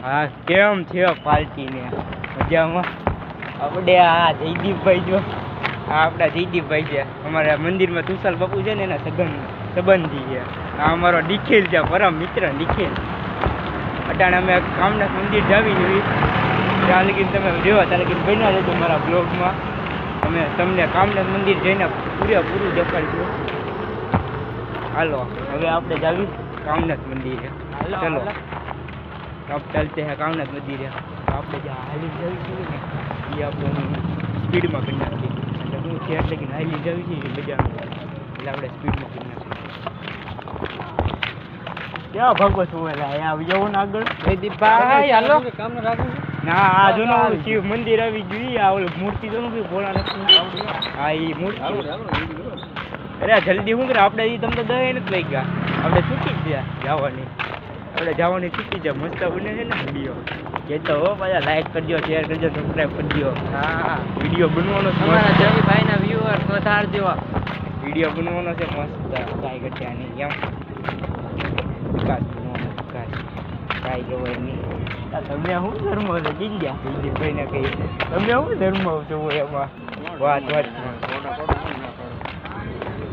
હા કેમ છે પાર્ટીને મજામાં? આપણે આ જયદીપભાઈ જો આપણા જયદીપભાઈ છે અમારા મંદિરમાં તુષાર બાપુ છે ને એના સંબંધી છે. આ અમારો નિખિલ છે પરમ મિત્ર નિખિલ. અટાણે અમે કામનાથ મંદિર જાવી જોઈ ત્યાં લગીને તમે જોવા ત્યાં લગીને બન્યા રહેજો મારા બ્લોગમાં. અમે તમને કામનાથ મંદિર જઈને પૂરેપૂરું દેખાડીશું. હાલો હવે આપણે જાવી કામનાથ મંદિરે. ચલો अब चलते हैं कामनाथ मंदिर है. આપણે જે હાલી જવી છે ને એ આપણે સ્પીડમાં કરી નાખીએ. એટલે હું ત્યાં લગીને હાલી જવી છે એ મજાનું એટલે આપણે સ્પીડમાં કરી નાખીએ. ક્યાં ભાગો છો એલા આવી જાવ ને આગળ જયદીપભાઈ હાલો કામ રાખું ના આ જો શિવ મંદિર આવી ગયું. આ ઓલી મૂર્તિ જો ને ભોળાનાથ હા એ મૂર્તિ. અરે જલ્દી શું કરે આપણે એ તમને દઈ નથી લઈ ગયા. આપણે છૂટી જ જવાની આપણે જવાની છૂટી છે. મસ્ત બને છે ને વિડીયો કે તો હો પાછા લાઈક કરજો શેર કરજો સબસ્ક્રાઈબ કરજો. હા વિડીયો બનવાનો છે તમારા જયભાઈના વ્યુઅર વધારજો. વિડીયો બનવાનો છે મસ્ત કાંઈ ઘટ્યા નહીં એમ વિકાસ બનવાનો વિકાસ કાંઈ કહેવાય નહીં. તમે શું ધર્મ છો ગીંજ્યા જયદીપભાઈને કહી તમે શું ધર્મ છો એમાં વાત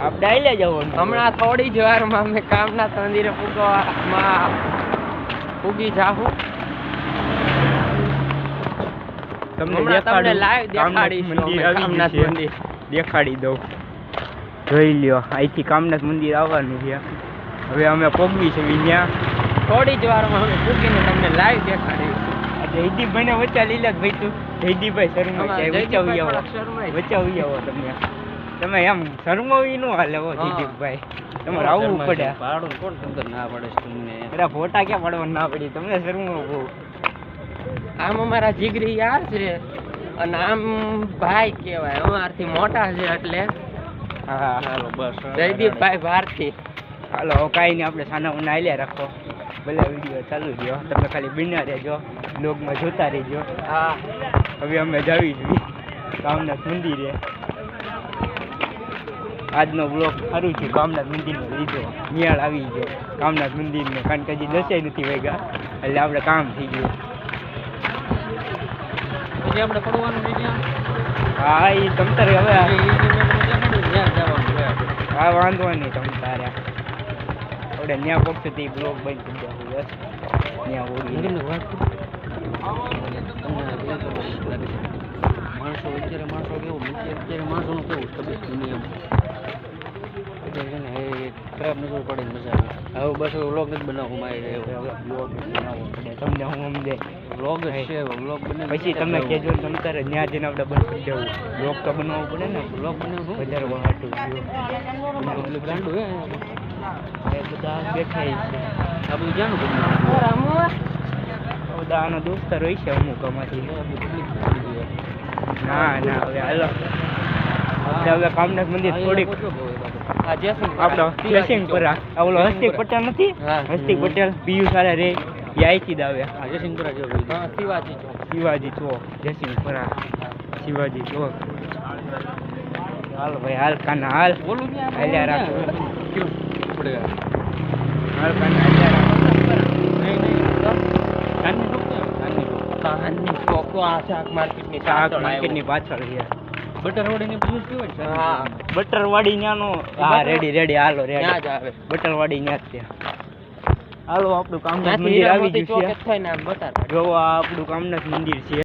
આપણે આઈ લે જવાનું. હમણાં થોડી જ વારમાં અમે કામનાથ મંદિરે પૂગી જાહું. તમને દેખાડી દઉં જોઈ લ્યો. અહીંથી કામનાથ મંદિર આવવાનું છે. હવે અમે પગવી છે ત્યાં થોડી જ વારમાં અમે પૂગીને તમને લાઈવ દેખાડીશું. જયદીપભાઈને વચ્ચા લીલા ભાઈ તું જયદીપભાઈ શર્મા વચ્ચાવી આવો તમે એમ શરમાવી નો હાલે હો જયદીપભાઈ. તમારે આવવું પડે. પાડો કોણ ખબર ના પડે તમને? અરે ફોટા ક્યાં પાડવા ના પડી તમને શરમાવું. આમ અમારા જીગરી યાર છે અને આમ ભાઈ કહેવાય અમારથી મોટા છે એટલે હા હાલો બસ જયદીપભાઈ ભારતી. હાલો કાંઈ નહીં આપણે સાના ઉના આલ્યા રાખો ભલે વિડીયો ચાલુ રહ્યો. તમે ખાલી બન્યા રહેજો બ્લોગમાં જોતા રહેજો. હા હવે અમે જાવી જોઈએ કામનાથ મંદિરે. આજનો બ્લોગ સારું છે કામનાથ મંદિરનો લીધો નિયાળ આવી ગયો કામનાથ મંદિરને કારણ કે હજી 10 નથી વાગ્યા એટલે આપણે કામ થઈ ગયું. આપણે પડવાનું હા એ તમતારે હવે હા વાંધો નહીં તમતારે આપણે ન્યા પક્ષ થી બ્લોગ બંધ કરી દેવું બસ ન્યા ઓળી માણસો અત્યારે માણસો કેવું અત્યારે માણસોનું કેવું તબિયત દુનિયામાં ખરાબ નજર પડે મજા આવે. હવે બસ વ્લોગ જ બનાવવું મારી બ્લોગ બનાવવો પડે તમને હું સમજે વ્લોગ છે વ્લોગ બને પછી તમે કહેજો તમે તારે ત્યાં જઈને આપણે બંધ કરી દેવું. વ્લોગ તો બનાવવું પડે ને વ્લોગ બનાવવું વધારે વાટું બ્રાન્ડ હોય એ બધા બેઠા છે. આ બધું જાણું બધા આનો દોસ્તાર હોય છે અમુક આમાંથી ના ના હવે હાલો હવે કામનાથ મંદિર થોડીક આપણે જયસિંહપુરા ઓલો હસ્તિક પટેલ નથી હસ્તિક પટેલ પિયુષ સારા રે એ આઈથી દાવે જયસિંહપુરા શિવાજી ચોક જયસિંહપુરા શિવાજી ચોક. હાલ ભાઈ હાલ કાના હાલ હાલ્યા રાખો હાલ કાના હાલ્યા માર્કેટની પાછળ છે બટરવાડી ને હા બટરવાડી ન્યાનો હા રેડી હાલો રેડી જ આવે બટરવાડી ન્યા જ છે. હાલો આપણું કામનાથ મંદિર આવી ગયું છે. જો આપણું કામનાથ મંદિર છે.